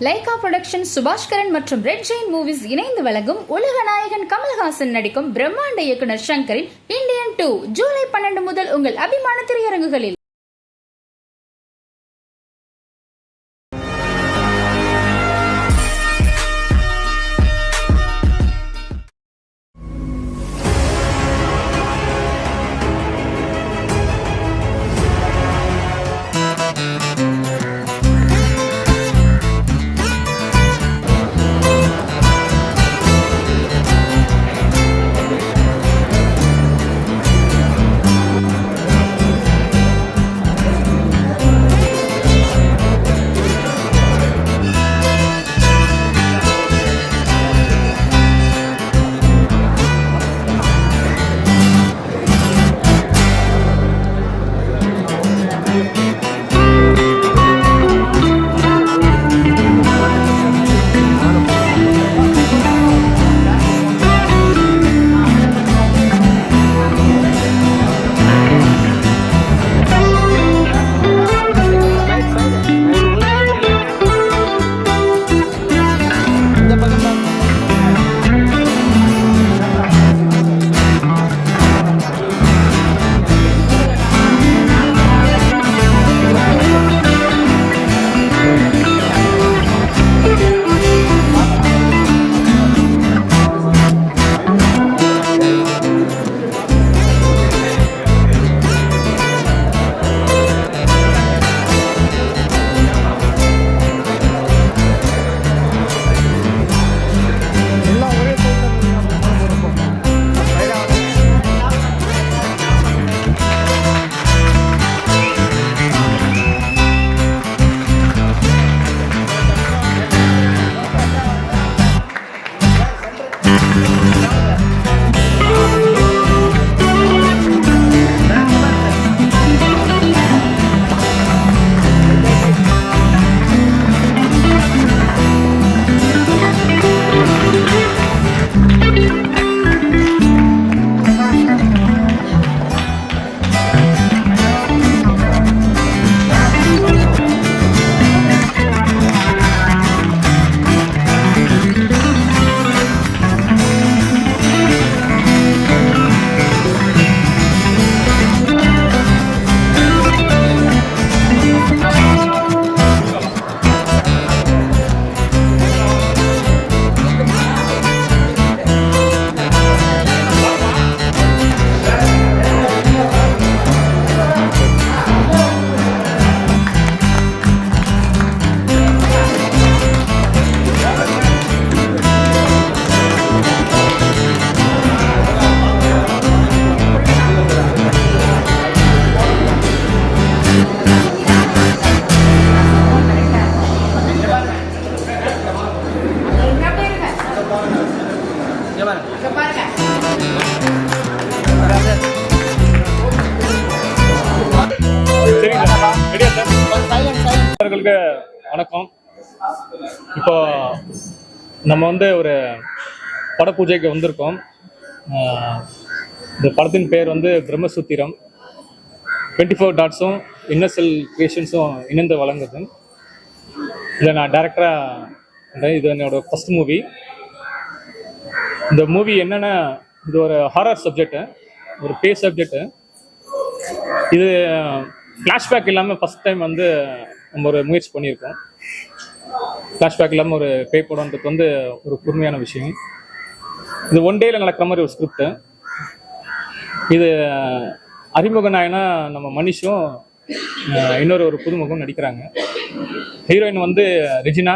Lyca production Subaskaran மற்றும் red Jain movies இணைந்து வழங்கும் உலக நாயகன் கமல்ஹாசன் நடிக்கும் பிரம்மாண்ட இயக்குனர் ஷங்கரின் இந்தியன் 2 ஜூலை 12 முதல் உங்கள் அபிமான திரையரங்குகளில். வணக்கம். இப்போ நம்ம ஒரு பட பூஜைக்கு வந்திருக்கோம். இந்த படத்தின் பேர் பிரம்மசூத்திரம். 24 டாட்ஸும் இன்னசெல் கிரியேஷன்ஸும் இணைந்து வழங்குது. இதில் நான் டைரக்டராக இது என்னோட ஃபர்ஸ்ட் மூவி. இந்த மூவி என்னென்னா, இது ஒரு ஹாரர் சப்ஜெக்டு, ஒரு பேய் சப்ஜெக்டு. இது ஃப்ளாஷ்பேக் இல்லாமல் ஃபஸ்ட் டைம் நம்ம ஒரு முயற்சி பண்ணியிருக்கோம். ஃப்ளாஷ்பேக் இல்லாமல் ஒரு பேய் படம்ன்றது ஒரு புதுமையான விஷயம். இது ஒன் டேயில் நடக்கிற மாதிரி ஒரு ஸ்கிரிப்டு. இது அறிமுக நாயனா நம்ம மனிஷும் இன்னொரு புதுமுகம் நடிக்கிறாங்க. ஹீரோயின் ரெஜினா,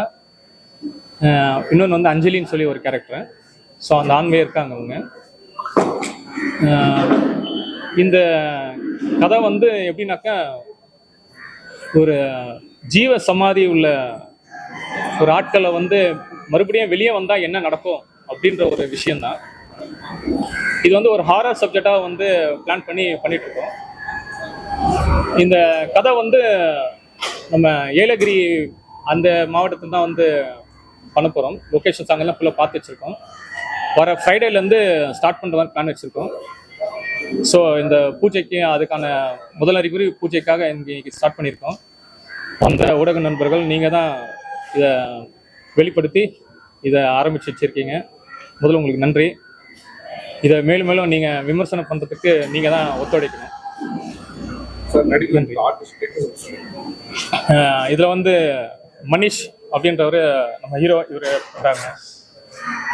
இன்னொன்று அஞ்சலின்னு சொல்லி ஒரு கேரக்டர். ஸோ அந்த ஆண்மையாக இருக்காங்க அவங்க. இந்த கதை எப்படின்னாக்கா, ஒரு ஜீவ சமாதி உள்ள ஒரு ஆட்களை மறுபடியும் வெளியே வந்தால் என்ன நடக்கும் அப்படின்ற ஒரு விஷயந்தான். இது ஒரு ஹாரர் சப்ஜெக்டாக பிளான் பண்ணிட்டு இருக்கோம். இந்த கதை நம்ம ஏலகிரி அந்த மாவட்டத்தில் தான் பண்ண போகிறோம். லொக்கேஷன்ஸ் அங்கெல்லாம் ஃபுல்லாக பார்த்து வச்சுருக்கோம். வர ஃப்ரைடேலேருந்து ஸ்டார்ட் பண்ணுற மாதிரி பிளான் வச்சுருக்கோம். ஸோ இந்த பூஜைக்கு அதுக்கான முதல் அறிகுறி பூஜைக்காக இன்னைக்கு ஸ்டார்ட் பண்ணியிருக்கோம். அந்த ஊடக நண்பர்கள் நீங்கள் தான் இதை வெளிப்படுத்தி இதை ஆரம்பித்து வச்சுருக்கீங்க. முதல்ல உங்களுக்கு நன்றி. இதை மேலும் மேலும் நீங்கள் விமர்சனம் பண்ணுறதுக்கு நீங்கள் தான் ஒத்துழைக்கணும். நன்றி. இதில் வந்து மனிஷ் அப்படின்றவர் நம்ம ஹீரோ இவர் பண்ணுறாங்க.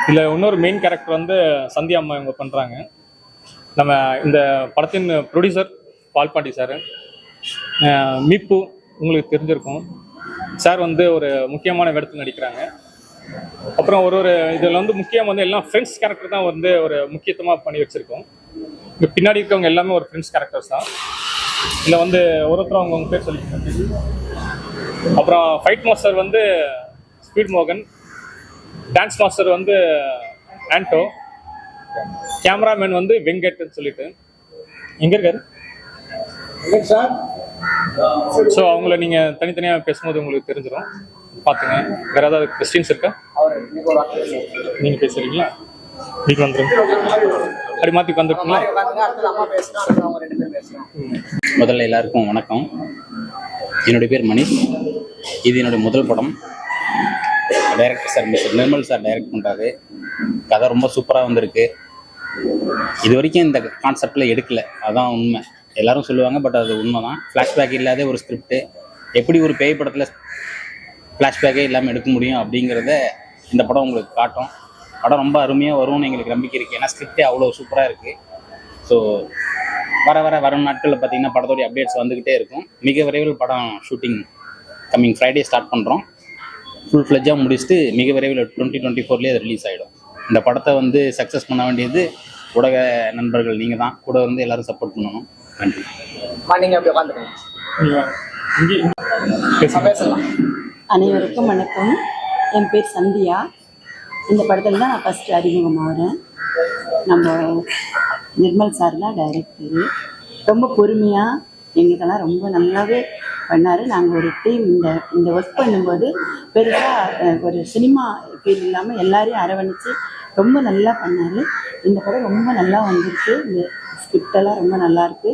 இதில் இன்னொரு மெயின் கேரக்டர் வந்து சந்தியா அம்மா இவங்க பண்ணுறாங்க. நம்ம இந்த படத்தின் ப்ரொடியூசர் பால்பாண்டி சார். மீப்பு உங்களுக்கு தெரிஞ்சிருக்கும். சார் வந்து ஒரு முக்கியமான இடத்துல நடிக்கிறாங்க. அப்புறம் ஒரு இதில் வந்து முக்கியம் வந்து எல்லாம் ஃப்ரெண்ட்ஸ் கேரக்டர் தான் வந்து ஒரு முக்கியத்துவமாக பண்ணி வச்சுருக்கோம். இங்கே பின்னாடி இருக்கவங்க எல்லாமே ஒரு ஃப்ரெண்ட்ஸ் கேரக்டர்ஸ் தான். இதில் வந்து ஒருத்தர் அவங்க பேர் சொல்லியிருக்காங்க. அப்புறம் ஃபைட் மாஸ்டர் வந்து ஸ்பீட் மோகன், டான்ஸ் மாஸ்டர் வந்து ஆண்டோ, கேமராமேன் வந்து வெங்கட்னு சொல்லிட்டு எங்கே இருக்காரு. ஸோ அவங்கள நீங்கள் தனித்தனியாக பேசும்போது உங்களுக்கு தெரிஞ்சிடும், பார்த்துங்க. வேறு ஏதாவது கொஸ்டின்ஸ் இருக்கா? நீங்கள் பேசுகிறீங்களா? நீங்கள் வந்துருங்க, அப்படி மாற்றி வந்துருக்குங்களா? முதல்ல எல்லாருக்கும் வணக்கம். என்னுடைய பேர் மணிஷ். இது என்னுடைய முதல் படம். Director sir mister Nirmal sir direct பண்ணுறாரு. கதை ரொம்ப சூப்பராக வந்திருக்கு. இது வரைக்கும் இந்த கான்செப்டில் எடுக்கலை, அதான் உண்மை. எல்லாரும் சொல்லுவாங்க, பட் அது உண்மை தான். ஃப்ளாஷ்பேக் இல்லாத ஒரு ஸ்கிரிப்டு எப்படி ஒரு பேய் படத்தில் ஃப்ளாஷ்பேக்கே இல்லாமல் எடுக்க முடியும் அப்படிங்கிறத இந்த படம் உங்களுக்கு காட்டும். படம் ரொம்ப அருமையாக வரும்னு எங்களுக்கு நம்பிக்கை இருக்குது. ஏன்னா ஸ்கிரிப்டே அவ்வளோ சூப்பராக இருக்குது. ஸோ வரும் நாட்களில் பார்த்திங்கன்னா படத்தோடைய அப்டேட்ஸ் வந்துக்கிட்டே இருக்கும். மிக விரைவில் படம் ஷூட்டிங் கம்மிங் ஃப்ரைடே ஸ்டார்ட் பண்ணுறோம். ஃபுல் ஃப்ளெஜ்ஜாக முடிச்சுட்டு மிக விரைவில் 2024 அது ரிலீஸ் ஆகிடும். இந்த படத்தை வந்து சக்ஸஸ் பண்ண வேண்டியது ஊடக நண்பர்கள் நீங்கள் தான். கூட வந்து எல்லோரும் சப்போர்ட் பண்ணணும். நன்றி. அனைவருக்கும் வணக்கம். என் பேர் சந்தியா. இந்த படத்தில் தான் நான் ஃபஸ்ட்டு அறிமுகமாகிறேன். நம்ம நிர்மல் சார் தான் டைரக்டரு. ரொம்ப பொறுமையாக எங்களுக்கெல்லாம் ரொம்ப நல்லாவே பண்ணார். நாங்கள் ஒரு டீம் இந்த ஒர்க் பண்ணும்போது பெருசாக ஒரு சினிமா ஃபீல் இல்லாமல் எல்லாரையும் அரவணைச்சு ரொம்ப நல்லா பண்ணார். இந்த படம் ரொம்ப நல்லா வந்திருக்கு. இந்த ஸ்கிரிப்டெல்லாம் ரொம்ப நல்லாயிருக்கு.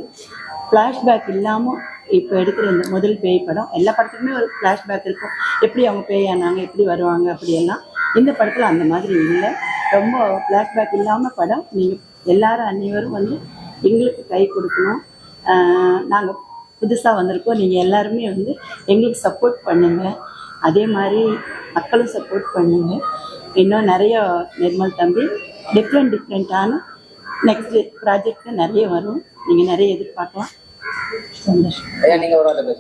ஃப்ளாஷ்பேக் இல்லாமல் இப்போ எடுக்கிற இந்த முதல் பேய் படம், எல்லா படத்துக்குமே ஒரு ஃப்ளாஷ்பேக் இருக்கும். எப்படி அவங்க பேயானாங்க, எப்படி வருவாங்க, அப்படியெல்லாம். இந்த படத்தில் அந்த மாதிரி இல்லை. ரொம்ப ஃப்ளாஷ்பேக் இல்லாமல் படம். நீங்கள் எல்லாரும் அனைவரும் வந்து எங்களுக்கு கை கொடுக்கணும். நாங்கள் புதுசாக வந்திருக்கோம். நீங்கள் எல்லாருமே வந்து எங்களுக்கு சப்போர்ட் பண்ணுங்கள். அதே மாதிரி மக்களும் சப்போர்ட் பண்ணுங்கள். இன்னும் நிறைய நிர்மல் தம்பி டிஃப்ரெண்ட்டான நெக்ஸ்ட் ப்ராஜெக்ட் நிறைய வரும். நீங்கள் நிறைய எதிர்பார்க்கலாம். சந்தோஷம். நீங்கள் ஒரு வார்த்தை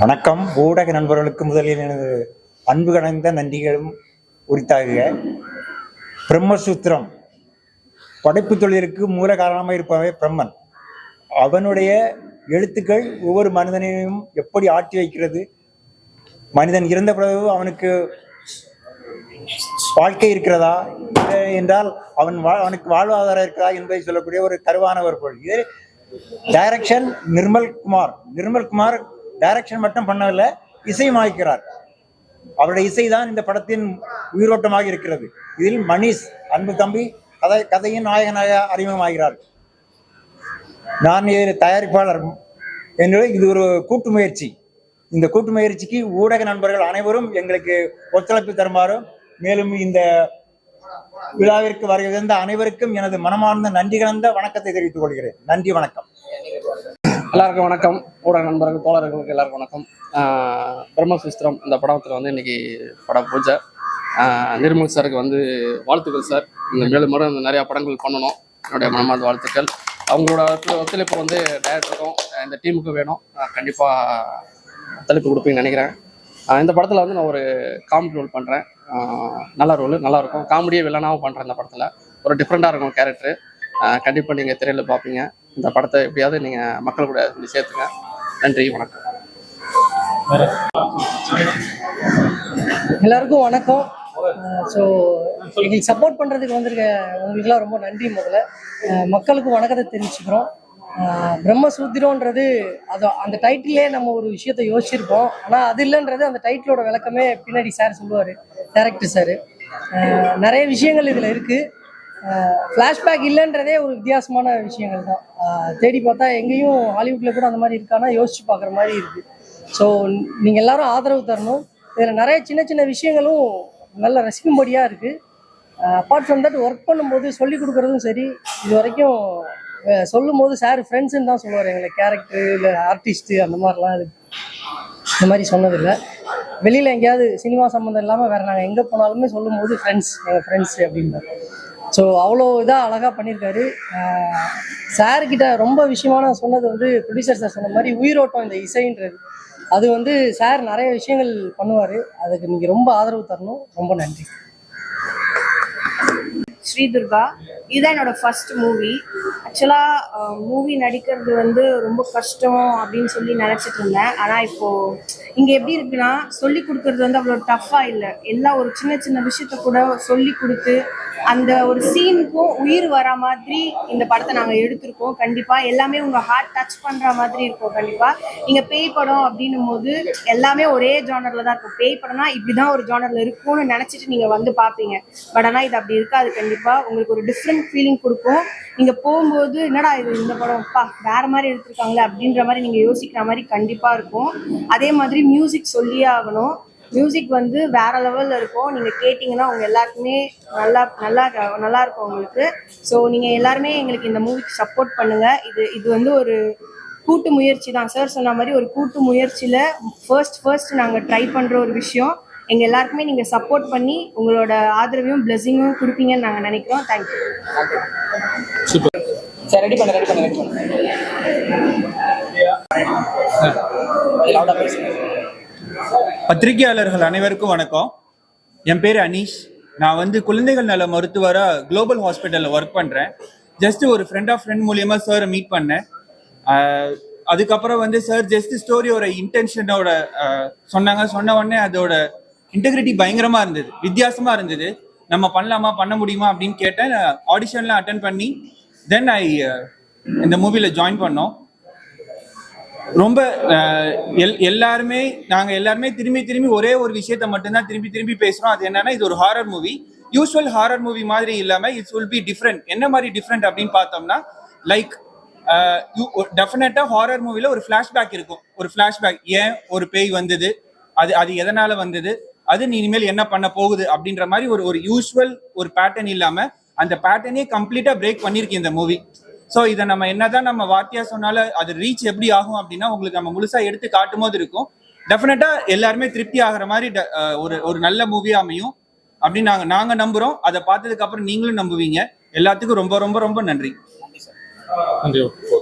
வணக்கம். ஊடக நண்பர்களுக்கு முதலில் எனது அன்பு கலந்த நன்றிகளும் உரித்தாகுக. பிரம்மசூத்திரம் படைப்பு தொழிலுக்கு மூல காரணமாக இருப்பவே பிரம்மன். அவனுடைய எழுத்துக்கள் ஒவ்வொரு மனிதனையும் எப்படி ஆட்டி வைக்கிறது, மனிதன் இறந்த பிறகு அவனுக்கு வாழ்க்கை இருக்கிறதா என்றால் அவனுக்கு வாழ்வாதாரம் இருக்கிறதா என்பதை சொல்லக்கூடிய ஒரு கருவான ஒரு பொருள். இது டைரக்ஷன் நிர்மல் குமார் டைரக்ஷன் மட்டும் பண்ணவில்லை, இசையமைக்கிறார். அவருடைய இசைதான் இந்த படத்தின் உயிரோட்டமாக இருக்கிறது. இதில் மணிஷ் அன்பு தம்பி கதையின் நாயகனாக அறிமுகமாகிறார். நான் இதில் தயாரிப்பாளர் என்று இது ஒரு கூட்டு முயற்சி. இந்த கூட்டு முயற்சிக்கு ஊடக நண்பர்கள் அனைவரும் எங்களுக்கு ஒத்துழைப்பு தருமாறும், மேலும் இந்த விழாவிற்கு வருகின்ற அனைவருக்கும் எனது மனமார்ந்த நன்றி கலந்த வணக்கத்தை தெரிவித்துக் கொள்கிறேன். நன்றி, வணக்கம். எல்லாருக்கும் வணக்கம். ஊடக நண்பர்கள், தோழர்களுக்கு எல்லாருக்கும் வணக்கம். பிரம்மசூத்திரம் இந்த படத்தில் வந்து இன்னைக்கு படம் பூஜை. நிர்மல் சாருக்கு வந்து வாழ்த்துக்கள் சார். இந்த மேலும் முறை நிறையா படங்கள் பண்ணணும். என்னுடைய மனமார்ந்த வாழ்த்துக்கள். அவங்களோட ஒத்துழைப்பு வந்து டைரக்டருக்கும் இந்த டீமுக்கும் வேணும். கண்டிப்பாக ஒத்துழைப்பு கொடுப்பீங்கன்னு நினைக்கிறேன். இந்த படத்தில் வந்து நான் ஒரு காமெடி ரோல் பண்ணுறேன். நல்ல ரோல், நல்லாயிருக்கும். காமெடியே வில்லனாகவும் பண்ணுறேன். இந்த படத்தில் ஒரு டிஃப்ரெண்ட்டாக இருக்கும் கேரக்டரு. கண்டிப்பாக நீங்கள் திரையில் பார்ப்பீங்க. இந்த படத்தை எப்படியாவது நீங்கள் மக்கள் கூட சேர்த்துங்க. நன்றி, வணக்கம். எல்லாருக்கும் வணக்கம். ஸோ எங்களுக்கு சப்போர்ட் பண்ணுறதுக்கு வந்திருக்க உங்களுக்குலாம் ரொம்ப நன்றி. முதல்ல மக்களுக்கு வணக்கத்தை தெரிவிச்சுக்கிறோம். பிரம்மசூத்திரன்றது அது அந்த டைட்டிலே நம்ம ஒரு விஷயத்த யோசிச்சிருப்போம். ஆனால் அது இல்லைன்றது அந்த டைட்டிலோட விளக்கமே பின்னாடி சார் சொல்லுவார், டைரக்டர் சார். நிறைய விஷயங்கள் இதில் இருக்குது. ஃப்ளாஷ்பேக் இல்லைன்றதே ஒரு வித்தியாசமான விஷயங்கள் தான். தேடி பார்த்தா எங்கேயும் ஹாலிவுட்டில் கூட அந்த மாதிரி இருக்கானா யோசிச்சு பார்க்குற மாதிரி இருக்குது. ஸோ நீங்கள் எல்லாரும் ஆதரவு தரணும். இதில் நிறைய சின்ன சின்ன விஷயங்களும் நல்ல ரசிக்கும்படியாக இருக்குது. அப்பார்ட் ஃப்ரம் தட் ஒர்க் பண்ணும்போது சொல்லிக் கொடுக்குறதும் சரி, இது வரைக்கும் சொல்லும் போது சார் ஃப்ரெண்ட்ஸுன்னு தான் சொல்லுவார். எங்களை கேரக்டரு இல்லை ஆர்டிஸ்ட்டு அந்த மாதிரிலாம் இது இந்த மாதிரி சொன்னதில்லை. வெளியில் எங்கேயாவது சினிமா சம்மந்தம் இல்லாமல் வேறு நாங்கள் எங்கே போனாலுமே சொல்லும்போது எங்கள் ஃப்ரெண்ட்ஸு அப்படின்றார். ஸோ அவ்வளோ இதாக அழகாக பண்ணியிருக்காரு. சார்கிட்ட ரொம்ப விஷயமான சொன்னது வந்து ப்ரொடியூசர் சார் சொன்ன மாதிரி உயிரோட்டம் இந்த இசைன்றது. அது வந்து சார் நிறைய விஷயங்கள் பண்ணுவார். அதுக்கு நீங்கள் ரொம்ப ஆதரவு தரணும். ரொம்ப நன்றி. ஸ்ரீ துர்கா, இதுதான் என்னோட ஃபர்ஸ்ட் மூவி. ஆக்சுவலாக மூவி நடிக்கிறது வந்து ரொம்ப கஷ்டம் அப்படின்னு சொல்லி நினச்சிட்டு இருந்தேன். ஆனால் இப்போது இங்கே எப்படி இருக்குன்னா, சொல்லி கொடுக்குறது வந்து அவ்வளோ டஃப்பாக இல்லை. எல்லாம் ஒரு சின்ன சின்ன விஷயத்த கூட சொல்லி கொடுத்து அந்த ஒரு சீனுக்கும் உயிர் வர மாதிரி இந்த படத்தை நாங்கள் எடுத்திருக்கோம். கண்டிப்பாக எல்லாமே உங்கள் ஹார்ட் டச் பண்ணுற மாதிரி இருக்கும். கண்டிப்பாக நீங்கள் பேய் படம் அப்படின்னும் போது எல்லாமே ஒரே ஜானரில் தான் இருக்கும். பேய் படம்னா இப்படி தான் ஒரு ஜானரில் இருக்கும்னு நினச்சிட்டு நீங்கள் வந்து பார்ப்பீங்க. பட் ஆனால் இது அப்படி இருக்காது. கண்டிப்பாக உங்களுக்கு ஒரு டிஃப்ரெண்ட் ஃபீலிங் கொடுக்கும். நீங்கள் போகும்போது என்னடா இது இந்த படம் வேறு மாதிரி எடுத்திருக்காங்களே அப்படின்ற மாதிரி நீங்கள் யோசிக்கிற மாதிரி கண்டிப்பாக இருக்கும். அதே மாதிரி மியூசிக் சொல்லியே ஆகணும். மியூசிக் வந்து வேற லெவலில் இருக்கும். நீங்கள் கேட்டிங்கன்னா உங்க எல்லாருக்குமே நல்லா இருக்கும் உங்களுக்கு. ஸோ நீங்கள் எல்லாருமே எங்களுக்கு இந்த மூவிக்கு சப்போர்ட் பண்ணுங்கள். இது வந்து ஒரு கூட்டு முயற்சி தான். சார் சொன்ன மாதிரி ஒரு கூட்டு முயற்சியில் ஃபர்ஸ்ட் நாங்கள் ட்ரை பண்ணுற ஒரு விஷயம். எங்கள் எல்லாருக்குமே நீங்கள் சப்போர்ட் பண்ணி உங்களோட ஆதரவையும் பிளெஸிங்கும் கொடுப்பீங்கன்னு நாங்கள் நினைக்கிறோம். தேங்க்யூ. சரி, ரெடி பண்ண பத்திரிகையாளர்கள் அனைவருக்கும் வணக்கம். என் பேர் அனீஷ். நான் வந்து குழந்தைகள் நல மருத்துவராக குளோபல் ஹாஸ்பிட்டலில் ஒர்க் பண்ணுறேன். ஜஸ்ட் ஒரு ஃப்ரெண்ட் மூலியமாக சாரை மீட் பண்ணேன். அதுக்கப்புறம் வந்து சார் ஜஸ்ட் ஸ்டோரியோட இன்டென்ஷனோட சொன்ன உடனே அதோட இன்டெகிரிட்டி பயங்கரமாக இருந்தது, வித்தியாசமாக இருந்தது. நம்ம பண்ண முடியுமா அப்படின்னு கேட்டேன். ஆடிஷன்லாம் அட்டன் பண்ணி தென் இந்த மூவியில் ஜாயின் பண்ணோம். ரொம்ப நாங்கள் எல்லாருமே திரும்பி ஒரே ஒரு விஷயத்த மட்டும்தான் திரும்பி பேசுகிறோம். அது என்னன்னா, இது ஒரு horror movie. Usual horror movie மாதிரி இல்லாமல் இட்ஸ் வில் பி டிஃப்ரெண்ட். என்ன மாதிரி டிஃப்ரெண்ட் அப்படின்னு பார்த்தோம்னா, லைக் டெஃபினட்டா ஹாரர் மூவில ஒரு ஃபிளாஷ்பேக் இருக்கும். ஒரு ஃபிளாஷ்பேக், ஏன் ஒரு பேய் வந்தது, அது எதனால வந்தது, அது நீ இனிமேல் என்ன பண்ண போகுது அப்படின்ற மாதிரி ஒரு யூஸ்வல் ஒரு பேட்டர்ன் இல்லாம அந்த பேட்டர்னே கம்ப்ளீட்டா பிரேக் பண்ணிருக்கு இந்த மூவி. ஸோ இதை நம்ம என்னதான் நம்ம வார்த்தையா சொன்னாலும் அது ரீச் எப்படி ஆகும் அப்படின்னா, உங்களுக்கு நம்ம முழுசா எடுத்து காட்டும் போது இருக்கும். டெஃபினட்டா எல்லாருமே திருப்தி ஆகிற மாதிரி ஒரு நல்ல மூவியா அமையும் அப்படின்னு நாங்க நம்புறோம். அதை பார்த்ததுக்கு அப்புறம் நீங்களும் நம்புவீங்க. எல்லாத்துக்கும் ரொம்ப ரொம்ப ரொம்ப நன்றி. நன்றி.